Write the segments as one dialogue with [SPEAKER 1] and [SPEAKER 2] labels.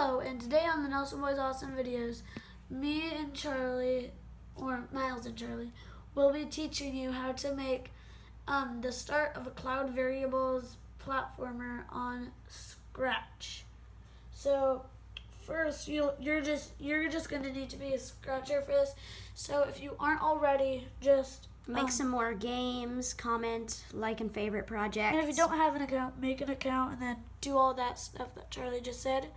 [SPEAKER 1] Hello, and today on the Nelson Boys Awesome Videos, me and Charlie, or Miles and Charlie, will be teaching you how to make the start of a Cloud Variables platformer on Scratch. So first, you're just going to need to be a Scratcher for this. So if you aren't already, just
[SPEAKER 2] make some more games, comment, like, and favorite projects.
[SPEAKER 1] And if you don't have an account, make an account and then do all that stuff that Charlie just said.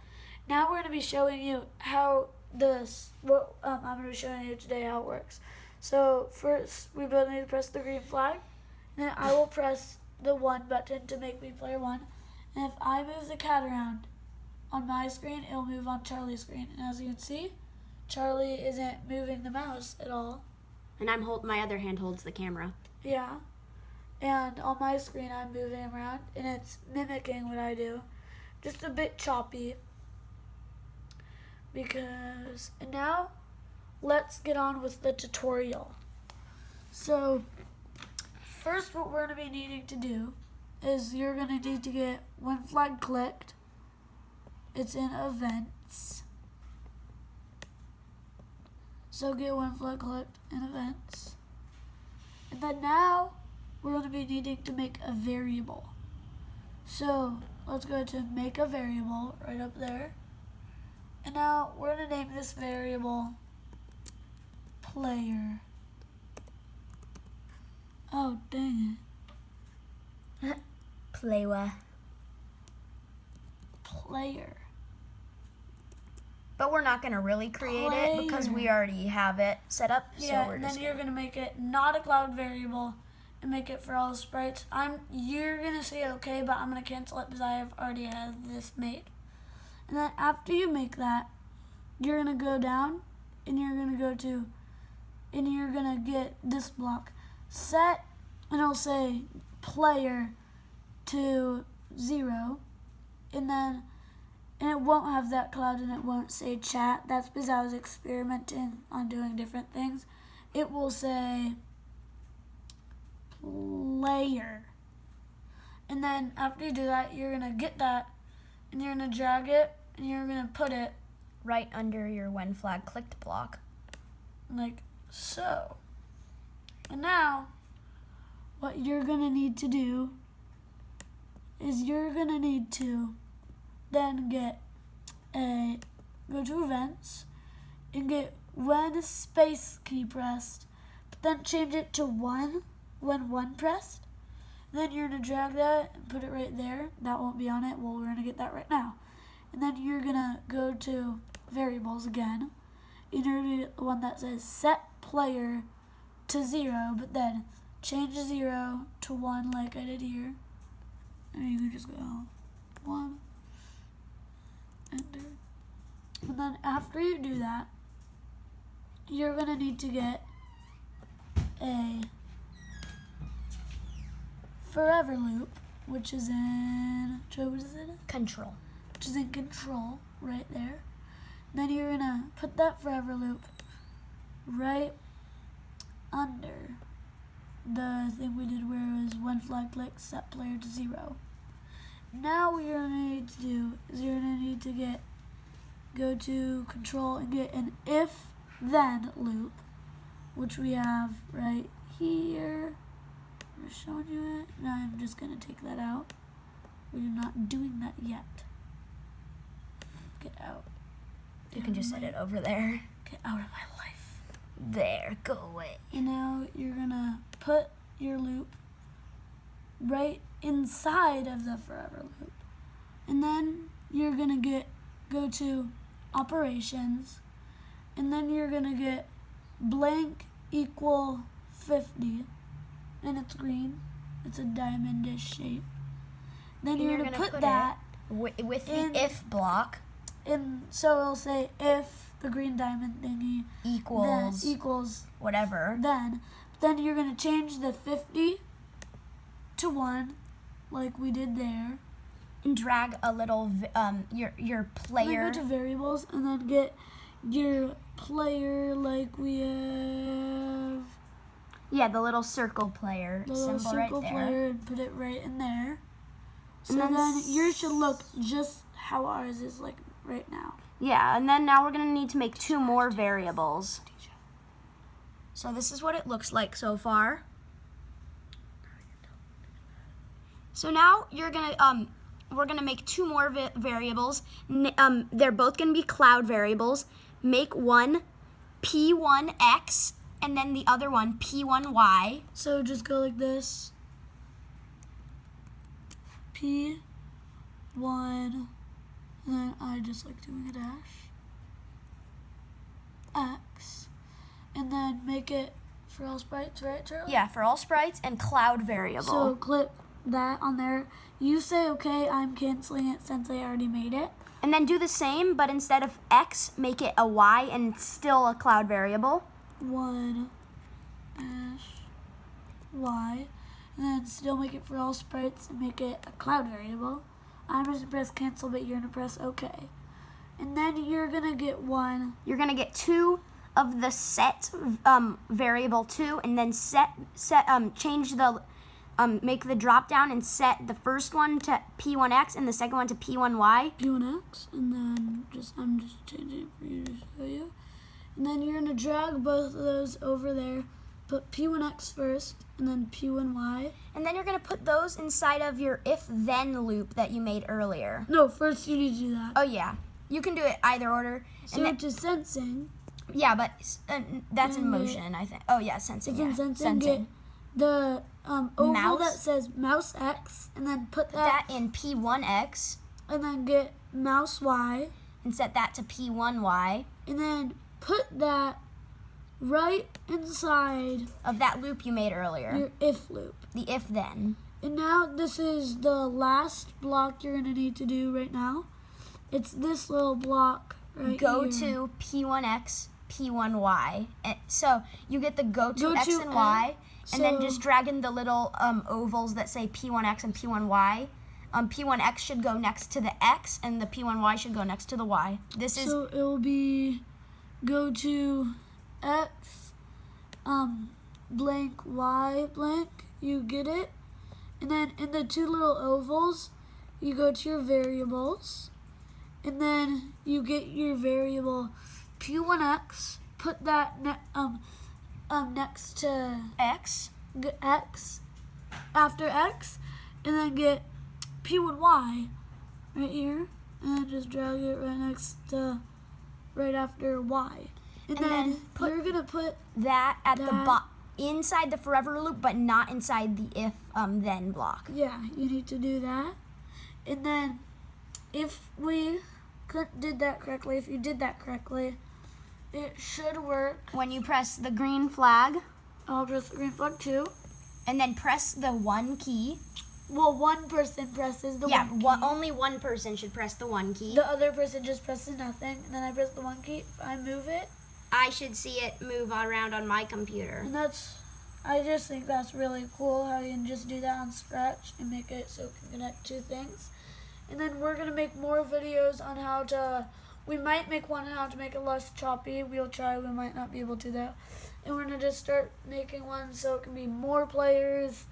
[SPEAKER 1] Now we're going to be showing you how I'm going to be showing you today how it works. So first, we both need to press the green flag. And then I will press the 1 button to make me player 1. And if I move the cat around on my screen, it'll move on Charlie's screen. And as you can see, Charlie isn't moving the mouse at all.
[SPEAKER 2] And my other hand holds the camera.
[SPEAKER 1] Yeah. And on my screen, I'm moving around, and it's mimicking what I do. Just a bit choppy. And now, let's get on with the tutorial. So, first what we're going to be needing to do is you're going to need to get one flag clicked. It's in events. So get one flag clicked in events. And then now, we're going to be needing to make a variable. So let's go to make a variable right up there. And now we're going to name this variable player. Oh, dang it.
[SPEAKER 2] Player. But we're not going to really create it because we already have it set up.
[SPEAKER 1] Yeah, and then you're going to make it not a cloud variable and make it for all sprites. You're going to say okay, but I'm going to cancel it because I have already had this made. And then after you make that, you're going to go down and you're going to you're going to get this block. Set, and it'll say player to 0. And it won't have that cloud and it won't say chat. That's because I was experimenting on doing different things. It will say player. And then after you do that, you're going to get that and you're going to drag it and you're going to put it
[SPEAKER 2] right under your when flag clicked block.
[SPEAKER 1] Like so. And now, what you're going to need to do is you're going to need to then go to events and get when space key pressed, but then change it to 1 when 1 pressed. Then you're going to drag that and put it right there. That won't be on it. Well, we're going to get that right now. And then you're going to go to variables again. And you're going to get the one that says set player to 0, but then change 0 to 1 like I did here. And you can just go 1, enter. And then after you do that, you're going to need to get a forever loop, which is in
[SPEAKER 2] Control.
[SPEAKER 1] Which is in control right there. Then you're going to put that forever loop right under the thing we did where it was when flag click set player to 0. Now what you're going to need to do is you're going to need to go to control and get an if then loop, which we have right here. I'm just showing you it. Now I'm just going to take that out. We're not doing that yet. Get out.
[SPEAKER 2] You can just set it over there.
[SPEAKER 1] Get out of my life.
[SPEAKER 2] There, go away.
[SPEAKER 1] And now you're going to put your loop right inside of the forever loop. And then you're going to go to operations. And then you're going to get blank equal 50. And it's green. It's a diamondish shape. Then you're going to put that
[SPEAKER 2] with the if block.
[SPEAKER 1] And so it'll say if the green diamond thingy equals
[SPEAKER 2] whatever.
[SPEAKER 1] Then you're going to change the 50 to 1 like we did there.
[SPEAKER 2] And drag a little your player.
[SPEAKER 1] And then go to variables and then get your player like we have.
[SPEAKER 2] Yeah, the little circle player symbol right there.
[SPEAKER 1] Player and put it right in there. So then yours should look just how ours is, like right now.
[SPEAKER 3] Yeah, and then now we're going to need to make 2 more variables.
[SPEAKER 2] So this is what it looks like so far. So now we're gonna make 2 more variables. They're both gonna be cloud variables. Make one P1X and then the other one P1Y.
[SPEAKER 1] So just go like this. P1, and then I just like doing a dash. X, and then make it for all sprites, right, Charlie?
[SPEAKER 2] Yeah, for all sprites and cloud variable.
[SPEAKER 1] So click that on there. You say okay, I'm canceling it since I already made it.
[SPEAKER 3] And then do the same, but instead of X, make it a Y and still a cloud variable.
[SPEAKER 1] 1 dash Y, and then still make it for all sprites and make it a cloud variable. I'm just gonna press cancel, but you're gonna press OK. And then you're gonna get one.
[SPEAKER 3] You're going to get 2 of the set variable 2, and then change the make the drop down and set the first one to P1X and the second one to P1Y.
[SPEAKER 1] P1X, and then I'm just changing it for you to show you. And then you're gonna drag both of those over there. Put P1X first, and then P1Y.
[SPEAKER 2] And then you're gonna put those inside of your if-then loop that you made earlier.
[SPEAKER 1] No, first you need to do that.
[SPEAKER 2] Oh yeah, you can do it either order.
[SPEAKER 1] So to sensing.
[SPEAKER 2] Yeah, but that's in
[SPEAKER 1] And
[SPEAKER 2] motion, I think. Oh yeah, sensing.
[SPEAKER 1] If
[SPEAKER 2] Yeah,
[SPEAKER 1] in sensing, get the oval
[SPEAKER 2] Mouse?
[SPEAKER 1] that says mouse X, and then put
[SPEAKER 2] that in P1X
[SPEAKER 1] and then get mouse Y,
[SPEAKER 2] and set that to P1Y
[SPEAKER 1] and then put that right inside
[SPEAKER 2] of that loop you made earlier.
[SPEAKER 1] your if loop.
[SPEAKER 2] The if-then.
[SPEAKER 1] And now this is the last block you're gonna need to do right now. It's this little block right
[SPEAKER 2] Go
[SPEAKER 1] here.
[SPEAKER 2] to P1X, P1Y. And so you get the go to X
[SPEAKER 1] to
[SPEAKER 2] and Y, and then
[SPEAKER 1] so-
[SPEAKER 2] just drag in the little ovals that say P1X and P1Y. P1X should go next to the X, and the P1Y should go next to the Y. This is
[SPEAKER 1] So it will be go to X, blank Y blank. You get it, and then in the 2 little ovals, you go to your variables, and then you get your variable P1X. Put that next to
[SPEAKER 2] X.
[SPEAKER 1] X, after X, and then get P1Y right here, and then just drag it right next to, right after Y. And then you're gonna put
[SPEAKER 2] That at the
[SPEAKER 1] that-
[SPEAKER 2] inside the forever loop, but not inside the if then block.
[SPEAKER 1] yeah, you need to do that. And then if we did that correctly, if you did that correctly, it should work.
[SPEAKER 3] When you press the green flag,
[SPEAKER 1] I'll press the green flag too.
[SPEAKER 2] And then press the 1 key.
[SPEAKER 1] Well, one person presses the
[SPEAKER 2] Yeah,
[SPEAKER 1] one key.
[SPEAKER 2] only one person should press the 1 key.
[SPEAKER 1] The other person just presses nothing, and then I press the 1 key. If I move it,
[SPEAKER 3] I should see it move around on my computer.
[SPEAKER 1] and I just think that's really cool how you can just do that on Scratch and make it so it can connect 2 things. And then we're gonna make more videos on how to. We might make one on how to make it less choppy. We'll try. We might not be able to though. And we're gonna just start making one so it can be more players.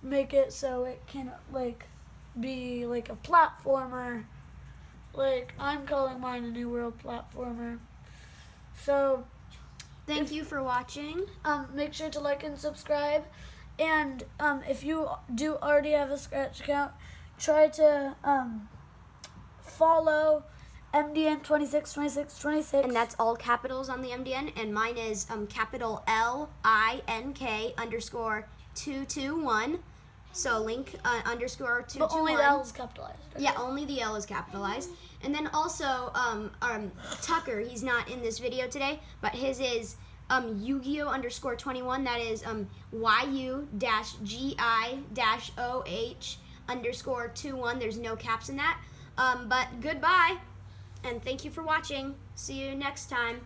[SPEAKER 1] Make it so it can be like a platformer. Like I'm calling mine a New World platformer. So
[SPEAKER 3] Thank you for watching.
[SPEAKER 1] make sure to like and subscribe. And if you do already have a Scratch account, try to follow MDN 262626.
[SPEAKER 3] And that's all capitals on the MDN. And mine is capital LINK_221. So link underscore 221.
[SPEAKER 1] But only the L is capitalized. Right?
[SPEAKER 3] Yeah, only the L is capitalized. And then also, Tucker, he's not in this video today, but his is Yu-Gi-Oh _21. That is YU-GI-OH_21. There's no caps in that. But goodbye, and thank you for watching. See you next time.